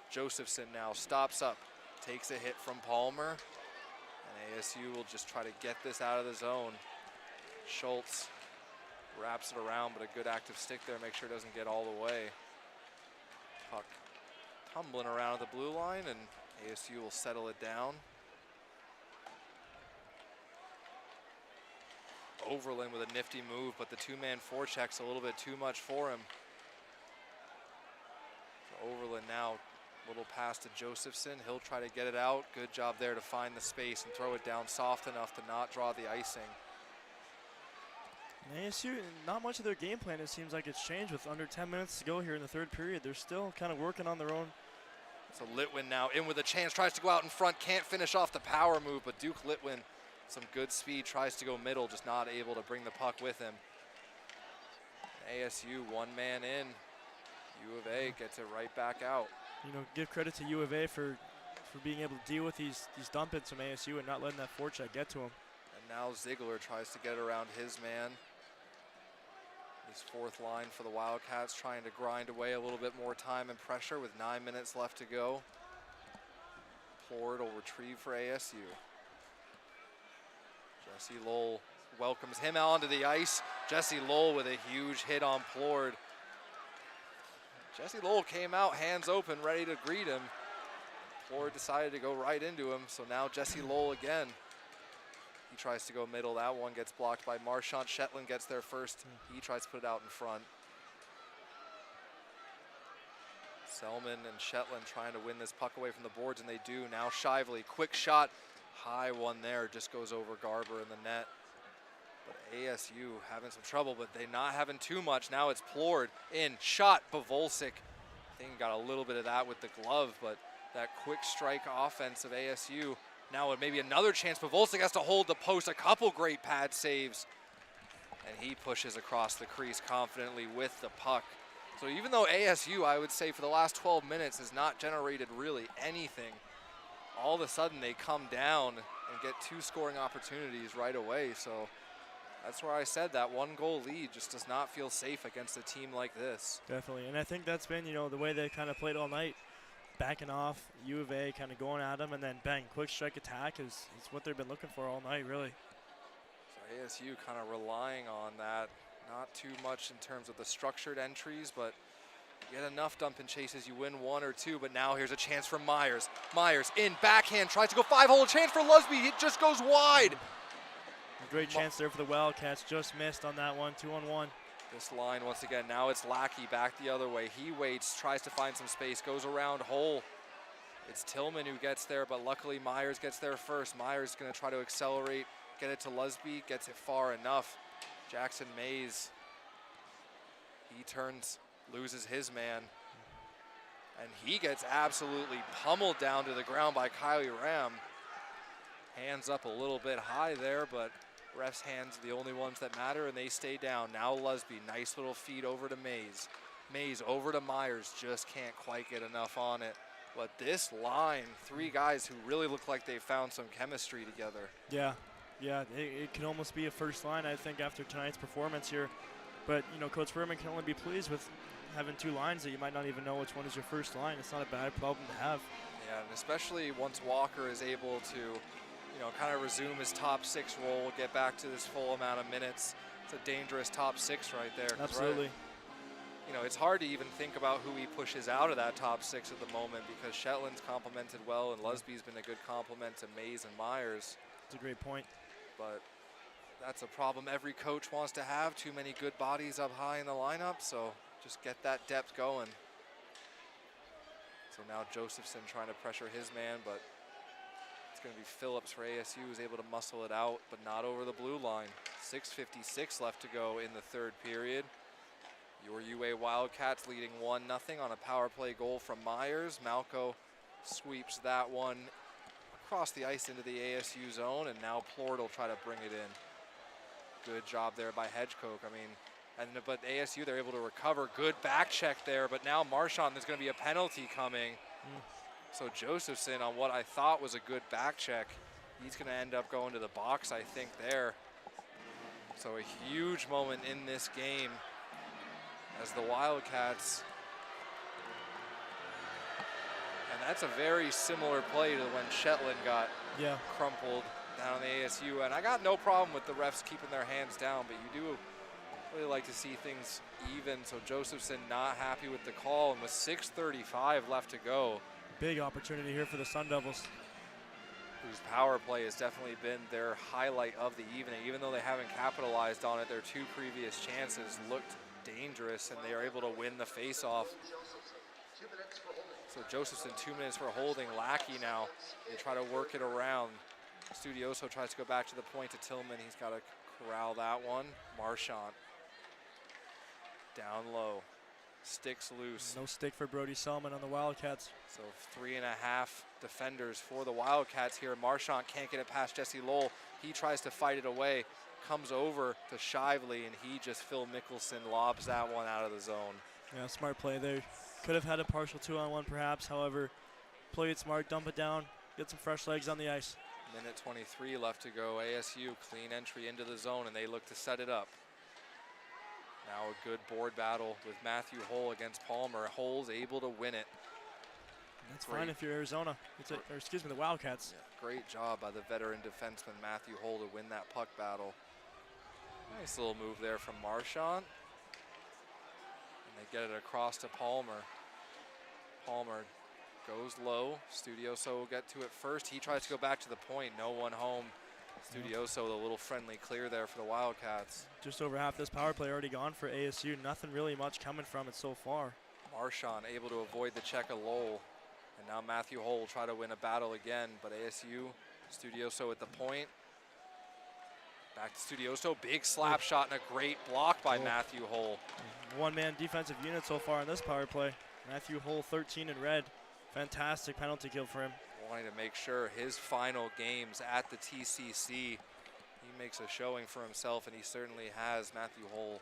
Josephson now stops up, takes a hit from Palmer, and ASU will just try to get this out of the zone. Schultz wraps it around, but a good active stick there, make sure it doesn't get all the way. Puck tumbling around at the blue line, and ASU will settle it down. Overland with a nifty move, but the two-man forecheck's a little bit too much for him. So Overland now, little pass to Josephson. He'll try to get it out. Good job there to find the space and throw it down soft enough to not draw the icing. And ASU, not much of their game plan, it seems like it's changed with under 10 minutes to go here in the third period. They're still kind of working on their own. So Litwin now in with a chance, tries to go out in front, can't finish off the power move, but Duke Litwin, some good speed, tries to go middle, just not able to bring the puck with him. ASU one man in. U of A gets it right back out. Give credit to U of A for being able to deal with these dump-ins from ASU and not letting that forecheck get to him. And now Ziegler tries to get it around his man. His fourth line for the Wildcats, trying to grind away a little bit more time and pressure with 9 minutes left to go. Plord will retrieve for ASU. Jesse Lowell welcomes him out onto the ice. Jesse Lowell with a huge hit on Plord. Jesse Lowell came out hands open, ready to greet him. Plord decided to go right into him, so now Jesse Lowell again. He tries to go middle. That one gets blocked by Marchant. Shetland gets there first. He tries to put it out in front. Selman and Shetland trying to win this puck away from the boards, and they do. Now Shively, quick shot. High one there, just goes over Garber in the net. But ASU having some trouble, but they not having too much. Now it's Plord in, shot, Bavolsic. I think he got a little bit of that with the glove, but that quick strike offense of ASU. Now maybe another chance. Bavolsic has to hold the post. A couple great pad saves. And he pushes across the crease confidently with the puck. So even though ASU, I would say, for the last 12 minutes has not generated really anything, all of a sudden they come down and get two scoring opportunities right away. So that's where I said that 1-goal lead just does not feel safe against a team like this. Definitely, and I think that's been, the way they kind of played all night. Backing off, U of A kind of going at them, and then bang, quick strike attack is what they've been looking for all night, really. So ASU kind of relying on that. Not too much in terms of the structured entries, but you get enough dump and chases, you win one or two, but now here's a chance for Myers. Myers in, backhand, tries to go 5-hole, chance for Lusby, it just goes wide. Great chance there for the Wildcats. Just missed on that one. 2-on-1. This line, once again, now it's Lackey back the other way. He waits, tries to find some space, goes around hole. It's Tillman who gets there, but luckily Myers gets there first. Myers is going to try to accelerate, get it to Lusby, gets it far enough. Jackson Mays, he turns, loses his man, and he gets absolutely pummeled down to the ground by Kylie Ram. Hands up a little bit high there, but refs' hands are the only ones that matter, and they stay down. Now Lusby, nice little feed over to Mays. Mays over to Myers, just can't quite get enough on it. But this line, 3 guys who really look like they found some chemistry together. Yeah, it can almost be a first line, I think, after tonight's performance here. But, you know, Coach Furman can only be pleased with having 2 lines that you might not even know which one is your first line. It's not a bad problem to have. Yeah, and especially once Walker is able to, you know, kind of resume his top 6 role, get back to this full amount of minutes. It's a dangerous top 6 right there. Absolutely. Right, you know, it's hard to even think about who he pushes out of that top 6 at the moment because Shetland's complimented well and Lusby's been a good compliment to Mays and Myers. That's a great point. But that's a problem every coach wants to have, too many good bodies up high in the lineup, so just get that depth going. So now Josephson trying to pressure his man, but it's going to be Phillips for ASU who's able to muscle it out, but not over the blue line. 6:56 left to go in the 3rd period. Your UA Wildcats leading 1-0 on a power play goal from Myers. Malco sweeps that one across the ice into the ASU zone, and now Plord will try to bring it in. Good job there by Hedgecock. I mean, but ASU, they're able to recover. Good back check there, but now Marchand, there's going to be a penalty coming. So Josephson, on what I thought was a good back check, he's going to end up going to the box, I think, there. So a huge moment in this game as the Wildcats, and that's a very similar play to when Shetland got crumpled down on the ASU. And I got no problem with the refs keeping their hands down, but you do really like to see things even. So Josephson not happy with the call, and with 6:35 left to go. Big opportunity here for the Sun Devils, whose power play has definitely been their highlight of the evening. Even though they haven't capitalized on it, their 2 previous chances looked dangerous, and they are able to win the face-off. So Josephson 2 minutes for holding. Lackey now, they try to work it around. Studioso tries to go back to the point to Tillman. He's got to corral that one. Marchand down low, sticks loose. No stick for Brody Selman on the Wildcats. So 3.5 defenders for the Wildcats here. Marchand can't get it past Jesse Lowell. He tries to fight it away, comes over to Shively, and he just, Phil Mickelson, lobs that one out of the zone. Yeah, smart play there. Could have had a partial 2-on-1 perhaps. However, play it smart, dump it down, get some fresh legs on the ice. Minute 23 left to go. ASU clean entry into the zone, and they look to set it up. Now a good board battle with Matthew Hull against Palmer. Hull's able to win it. That's fine if you're Arizona. Or excuse me, the Wildcats. Yeah, great job by the veteran defenseman Matthew Hull to win that puck battle. Nice little move there from Marchand. And they get it across to Palmer. Palmer goes low. Studioso will get to it first. He tries to go back to the point. No one home. Studioso with a little friendly clear there for the Wildcats. Just over half this power play already gone for ASU. Nothing really much coming from it so far. Marchand able to avoid the check of Lowell. And now Matthew Hull will try to win a battle again, but ASU, Studioso at the point. Back to Studioso, big slap shot and a great block by Matthew Hull. One-man defensive unit so far in this power play. Matthew Hull, 13 in red. Fantastic penalty kill for him. Wanting to make sure his final games at the TCC, he makes a showing for himself, and he certainly has. Matthew Hull.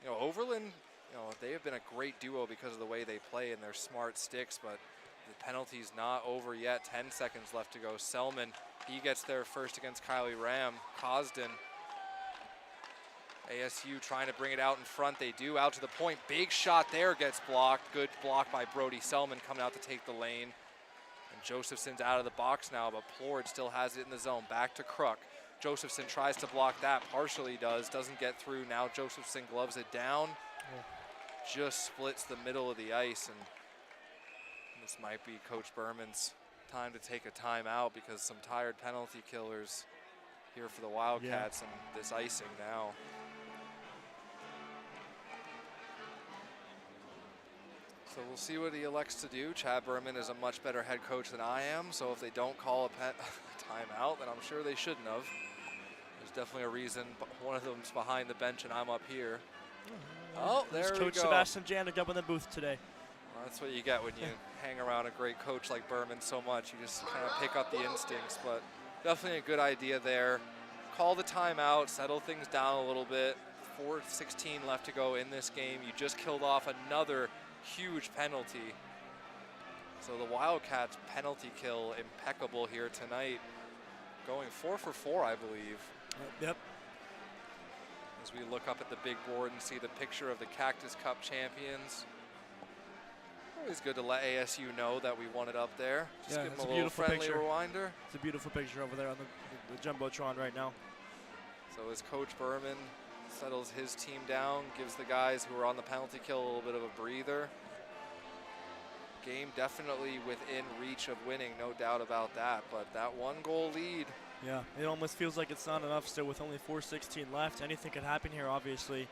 You know, Overland, you know, they have been a great duo because of the way they play and their smart sticks, but the penalty's not over yet. 10 seconds left to go. Selman, he gets there first against Kylie Ram. Cosden, ASU trying to bring it out in front. They do, out to the point. Big shot there, gets blocked. Good block by Brody Selman coming out to take the lane. And Josephson's out of the box now, but Plord still has it in the zone. Back to Kruk. Josephson tries to block that, partially doesn't get through. Now Josephson gloves it down. Just splits the middle of the ice, and this might be Coach Berman's time to take a timeout because some tired penalty killers here for the Wildcats, and this icing now. So we'll see what he elects to do. Chad Berman is a much better head coach than I am, so if they don't call a timeout, then I'm sure they shouldn't have. There's definitely a reason one of them's behind the bench and I'm up here. Oh, there we go. Coach Sebastian Janik up in the booth today. Well, that's what you get when you hang around a great coach like Berman so much. You just kind of pick up the instincts, but definitely a good idea there. Call the timeout, settle things down a little bit. 4:16 left to go in this game. You just killed off another huge penalty. So the Wildcats penalty kill impeccable here tonight. Going 4 for 4, I believe. Yep. As we look up at the big board and see the picture of the Cactus Cup champions. Always good to let ASU know that we won it up there. Just give them a little friendly reminder. It's a beautiful picture over there on the Jumbotron right now. So as Coach Berman settles his team down, gives the guys who are on the penalty kill a little bit of a breather. Game definitely within reach of winning, no doubt about that, but that 1-goal lead. Yeah, it almost feels like it's not enough still with only 4:16 left. Anything could happen here, obviously.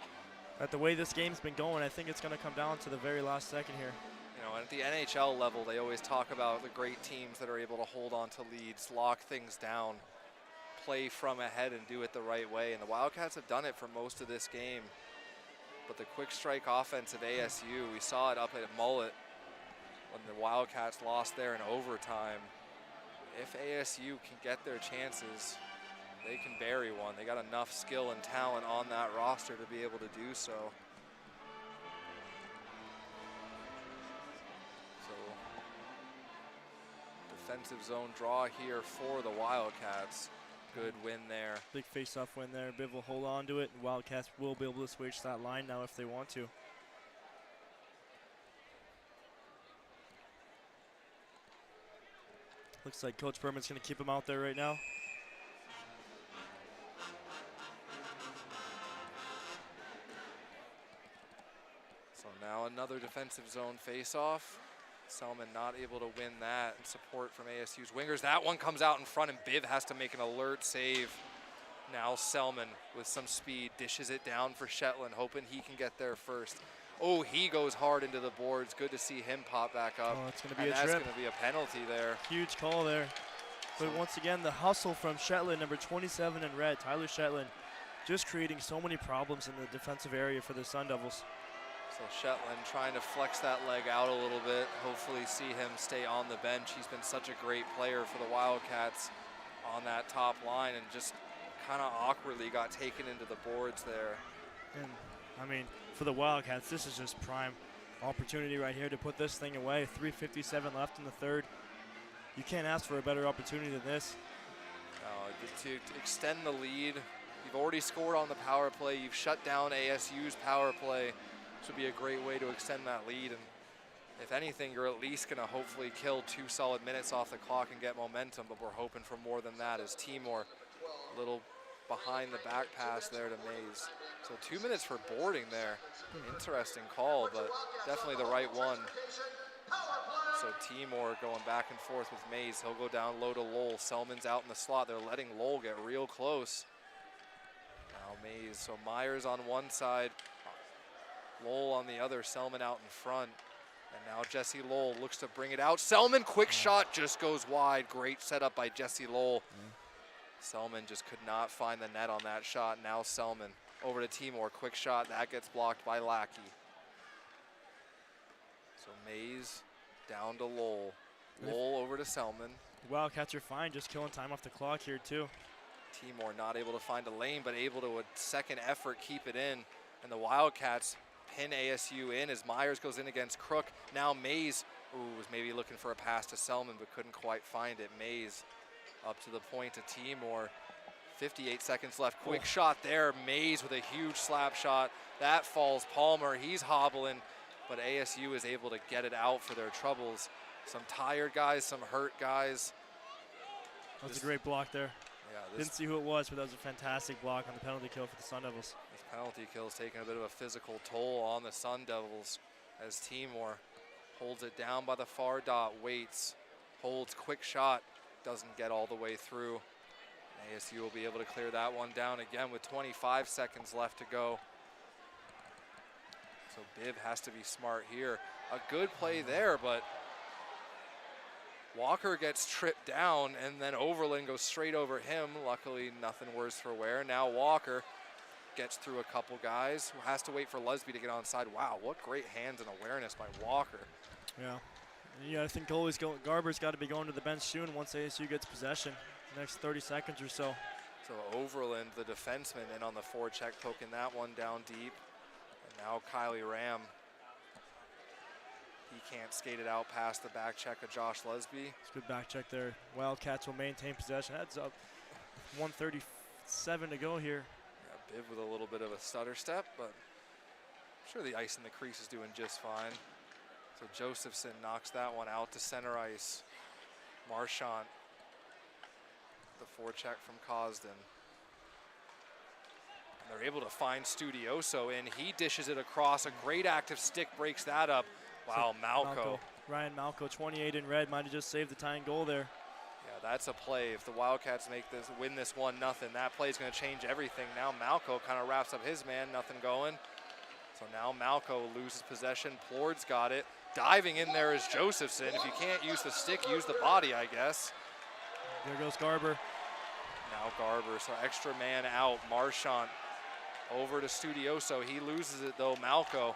But the way this game's been going, I think it's going to come down to the very last second here. You know, at the NHL level, they always talk about the great teams that are able to hold on to leads, lock things down, play from ahead and do it the right way. And the Wildcats have done it for most of this game. But the quick strike offense of ASU, we saw it up at Mullet when the Wildcats lost there in overtime. If ASU can get their chances, they can bury one. They got enough skill and talent on that roster to be able to do so. So, defensive zone draw here for the Wildcats. Good win there. Big face-off win there. Biv will hold on to it, and Wildcats will be able to switch that line now if they want to. Looks like Coach Berman's going to keep him out there right now. So now another defensive zone face-off. Selman not able to win that, and support from ASU's wingers. That one comes out in front, and Biv has to make an alert save. Now Selman with some speed dishes it down for Shetland, hoping he can get there first. Oh, he goes hard into the boards. Good to see him pop back up. Oh, it's going to be and a that's trip. going to be a penalty there. Huge call there. But once again, the hustle from Shetland, number 27 in red, Tyler Shetland, just creating so many problems in the defensive area for the Sun Devils. So Shetland trying to flex that leg out a little bit. Hopefully see him stay on the bench. He's been such a great player for the Wildcats on that top line, and just kind of awkwardly got taken into the boards there. And I mean, for the Wildcats, this is just prime opportunity right here to put this thing away. 3:57 left in the third. You can't ask for a better opportunity than this. To extend the lead. You've already scored on the power play. You've shut down ASU's power play. This would be a great way to extend that lead. And if anything, you're at least going to hopefully kill 2 solid minutes off the clock and get momentum. But we're hoping for more than that, as Timor a little behind the back pass there to Mays. So 2 minutes for boarding there. Interesting call, but definitely the right one. So Timor going back and forth with Mays. He'll go down low to Lowell. Selman's out in the slot. They're letting Lowell get real close. Now Mays. So Myers on one side, Lowell on the other. Selman out in front. And now Jesse Lowell looks to bring it out. Selman, quick shot, just goes wide. Great setup by Jesse Lowell. Selman just could not find the net on that shot. Now Selman over to Timor. Quick shot. That gets blocked by Lackey. So Mays down to Lowell. Lowell over to Selman. The Wildcats are fine, just killing time off the clock here too. Timor not able to find a lane, but able to, a second effort, keep it in. And the Wildcats pin ASU in as Myers goes in against Crook. Now Mays, was maybe looking for a pass to Selman, but couldn't quite find it. Mays up to the point to Timor. 58 seconds left. Quick shot there. Mays with a huge slap shot. That falls Palmer. He's hobbling, but ASU is able to get it out for their troubles. Some tired guys, some hurt guys. That's a great block there. Yeah, Didn't see who it was, but that was a fantastic block on the penalty kill for the Sun Devils. This penalty kill is taking a bit of a physical toll on the Sun Devils as Timor holds it down by the far dot, waits, holds, quick shot, doesn't get all the way through. ASU will be able to clear that one down again with 25 seconds left to go. So Bibb has to be smart here. A good play there, but Walker gets tripped down, and then Overland goes straight over him. Luckily, nothing worse for wear. Now Walker gets through a couple guys, who has to wait for Lusby to get onside. Wow, what great hands and awareness by Walker. Yeah, I think Garber's got to be going to the bench soon once ASU gets possession, next 30 seconds or so. So Overland, the defenseman, in on the forecheck, poking that one down deep. And now Kylie Ram. He can't skate it out past the back check of Josh Lusby. It's a good back check there. Wildcats will maintain possession. Heads up. 1:37 to go here. Yeah, Bibb with a little bit of a stutter step, but I'm sure the ice in the crease is doing just fine. So Josephson knocks that one out to center ice. Marchant, the forecheck from Cosden. And they're able to find Studioso, and he dishes it across. A great active stick breaks that up. Wow, Malco. Ryan Malco, 28 in red, might have just saved the tying goal there. Yeah, that's a play. If the Wildcats win this 1-0, that play is going to change everything. Now Malco kind of wraps up his man, nothing going. So now Malco loses possession. Plord's got it. Diving in there is Josephson. If you can't use the stick, use the body, I guess. There goes Garber. Now Garber, so extra man out. Marchant over to Studioso. He loses it though, Malco.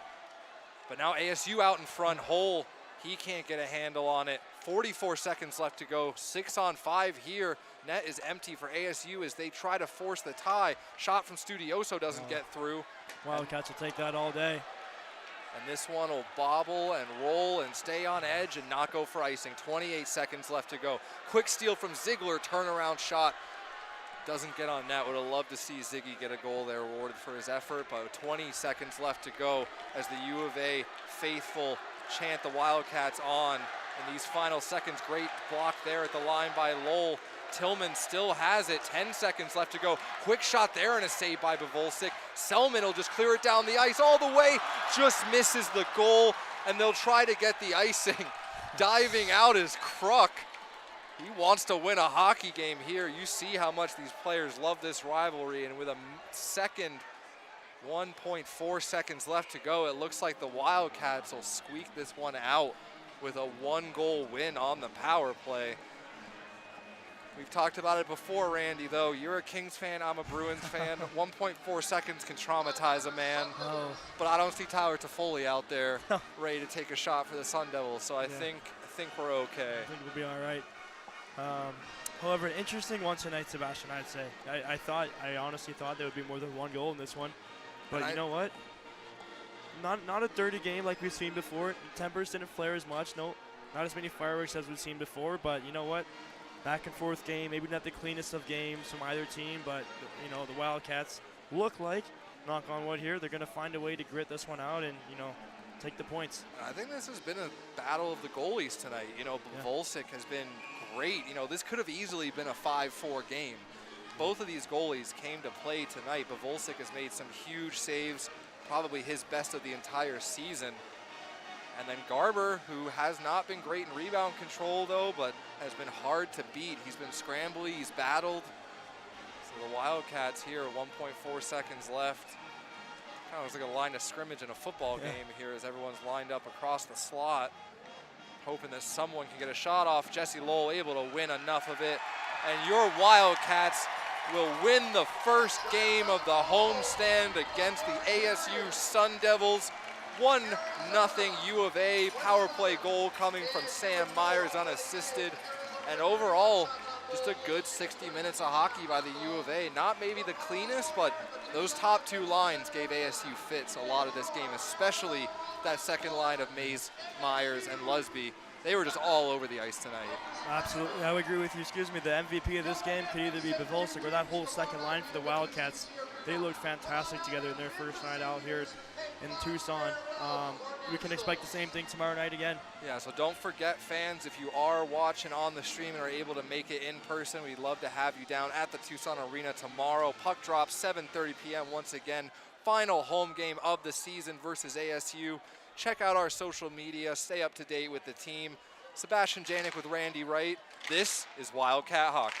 But now ASU out in front. Hole, he can't get a handle on it. 44 seconds left to go. 6-on-5 here. Net is empty for ASU as they try to force the tie. Shot from Studioso doesn't get through. Wildcats will take that all day. And this one will bobble and roll and stay on edge and not go for icing. 28 seconds left to go. Quick steal from Ziegler, turnaround shot. Doesn't get on net. Would have loved to see Ziggy get a goal there, rewarded for his effort, but 20 seconds left to go as the U of A faithful chant the Wildcats on in these final seconds. Great block there at the line by Lowell. Tillman still has it. 10 seconds left to go. Quick shot there and a save by Bavolsik. Selman will just clear it down the ice all the way. Just misses the goal, and they'll try to get the icing. Diving out is Kruk. He wants to win a hockey game here. You see how much these players love this rivalry, and with a second, 1.4 seconds left to go, it looks like the Wildcats will squeak this one out with a 1-goal win on the power play. We've talked about it before, Randy, though. You're a Kings fan, I'm a Bruins fan. 1.4 seconds can traumatize a man. Oh. But I don't see Tyler Toffoli out there ready to take a shot for the Sun Devils, so I think we're okay. I think we'll be all right. However, an interesting one tonight, Sebastian, I'd say. I honestly thought there would be more than 1 goal in this one. But you know what? Not a dirty game like we've seen before. Tempers didn't flare as much. No, not as many fireworks as we've seen before. But you know what? Back and forth game. Maybe not the cleanest of games from either team, but you know the Wildcats look like, knock on wood here, they're going to find a way to grit this one out and take the points. I think this has been a battle of the goalies tonight. Bavolsik has been great. This could have easily been a 5-4 game. Both of these goalies came to play tonight. Bavolsik has made some huge saves, probably his best of the entire season. And then Garber, who has not been great in rebound control, though, but has been hard to beat. He's been scrambly, he's battled. So the Wildcats here, 1.4 seconds left. Kind of looks like a line of scrimmage in a football game here as everyone's lined up across the slot, hoping that someone can get a shot off. Jesse Lowell able to win enough of it. And your Wildcats will win the first game of the homestand against the ASU Sun Devils. 1-0 U of A, power play goal coming from Sam Myers unassisted. And overall, just a good 60 minutes of hockey by the U of A. Not maybe the cleanest, but those top 2 lines gave ASU fits a lot of this game, especially that second line of Mays, Myers, and Lusby. They were just all over the ice tonight. Absolutely, I would agree with you. The MVP of this game could either be Bavolsik or that whole second line for the Wildcats. They looked fantastic together in their first night out here in Tucson. We can expect the same thing tomorrow night again. Yeah, so don't forget, fans, if you are watching on the stream and are able to make it in person, we'd love to have you down at the Tucson Arena tomorrow. Puck drop 7:30 p.m. once again. Final home game of the season versus ASU. Check out our social media. Stay up to date with the team. Sebastian Janik with Randy Wright. This is Wildcat Hockey.